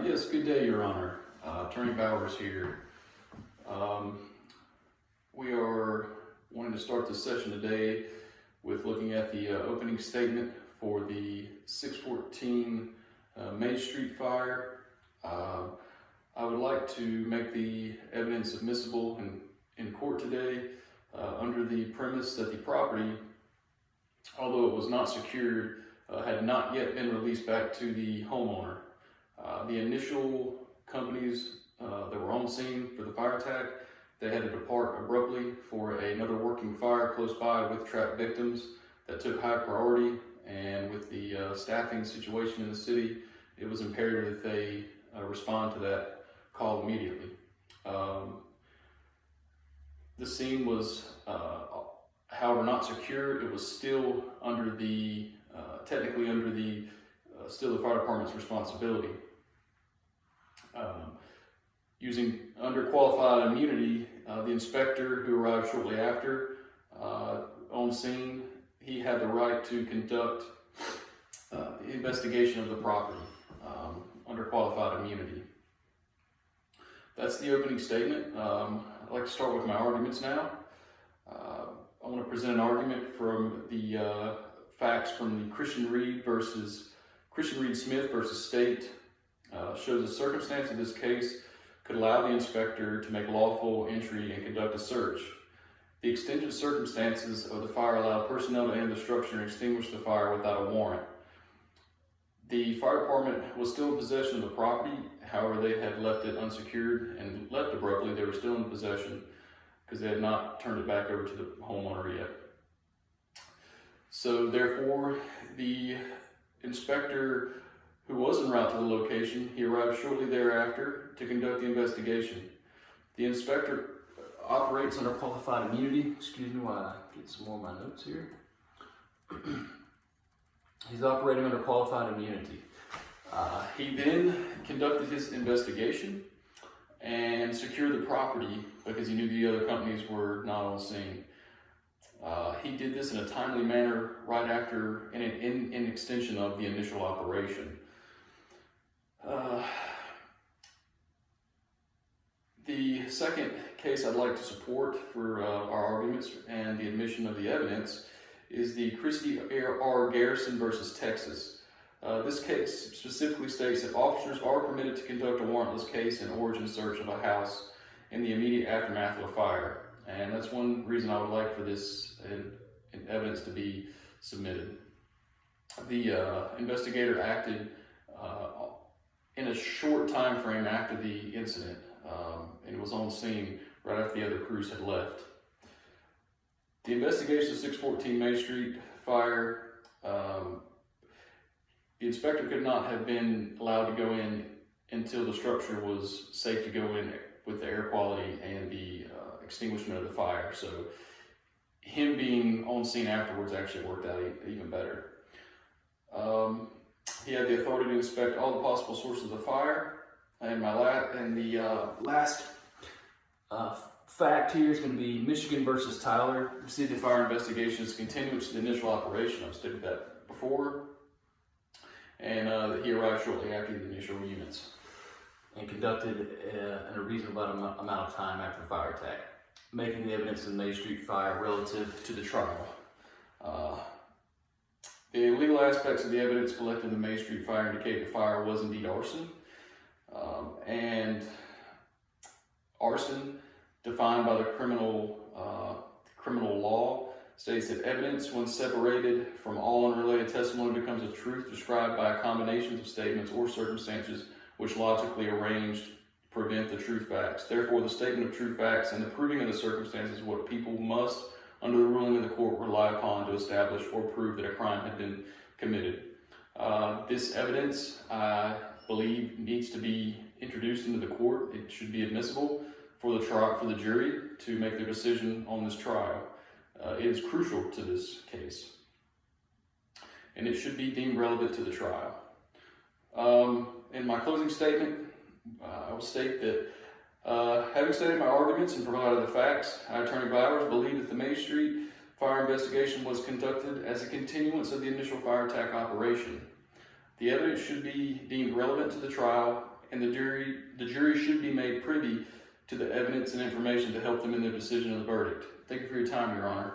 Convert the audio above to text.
Yes, good day, Your Honor. Attorney Bowers here. We are wanting to start this session today with looking at the opening statement for the 614 Main Street fire. I would like to make the evidence admissible in court today under the premise that the property, although it was not secured, had not yet been released back to the homeowner. The initial companies that were on scene for the fire attack, they had to depart abruptly for another working fire close by with trapped victims that took high priority, and with the staffing situation in the city, it was imperative that they respond to that call immediately. The scene was, however, not secure. It was still under the, technically under the, still the fire department's responsibility. Using underqualified immunity, the inspector who arrived shortly after on scene, he had the right to conduct the investigation of the property under qualified immunity. That's the opening statement. I'd like to start with my arguments now. I want to present an argument from the facts from the Christian Reed Smith versus State. Shows the circumstance of this case could allow the inspector to make lawful entry and conduct a search. The extended circumstances of the fire allowed personnel to enter the structure and extinguish the fire without a warrant. The fire department was still in possession of the property. However, they had left it unsecured and left abruptly. They were still in possession because they had not turned it back over to the homeowner yet. So therefore, the inspector who was en route to the location, he arrived shortly thereafter to conduct the investigation. The inspector operates under qualified immunity. Excuse me while I get some more of my notes here. He's operating under qualified immunity. He then conducted his investigation and secured the property because he knew the other companies were not on scene. He did this in a timely manner right after, in extension of the initial operation. The second case I'd like to support for our arguments and the admission of the evidence is the Christina Air Our Garrison versus Texas. This case specifically states that officers are permitted to conduct a warrantless case and origin search of a house in the immediate aftermath of a fire. And that's one reason I would like for this evidence to be submitted. The investigator acted in a short time frame after the incident, and was on scene right after the other crews had left. The investigation of 614 Main Street fire, the inspector could not have been allowed to go in until the structure was safe to go in with the air quality and the extinguishment of the fire. So him being on scene afterwards actually worked out even better. He had the authority to inspect all the possible sources of the fire. And the last fact here is going to be Michigan versus Tyler. We see the fire investigation is continuous to the initial operation. I've stated that before. And he arrived shortly after the initial units and conducted in a reasonable amount of time after the fire attack, making the evidence of the Main Street fire relative to the trial. The legal aspects of the evidence collected in the Main Street fire indicate the fire was indeed arson. And arson, defined by the criminal law, states that evidence, when separated from all unrelated testimony, becomes a truth described by a combination of statements or circumstances which logically arranged prevent the true facts. Therefore, the statement of true facts and the proving of the circumstances is what people must, under the ruling of the court, rely upon to establish or prove that a crime had been committed. This evidence, I believe, needs to be introduced into the court. It should be admissible for the jury to make their decision on this trial. It is crucial to this case, and it should be deemed relevant to the trial. In my closing statement, I will state that having stated my arguments and provided the facts, I, Attorney Bowers, believe that the Main Street fire investigation was conducted as a continuance of the initial fire attack operation. The evidence should be deemed relevant to the trial, and the jury should be made privy to the evidence and information to help them in their decision of the verdict. Thank you for your time, Your Honor.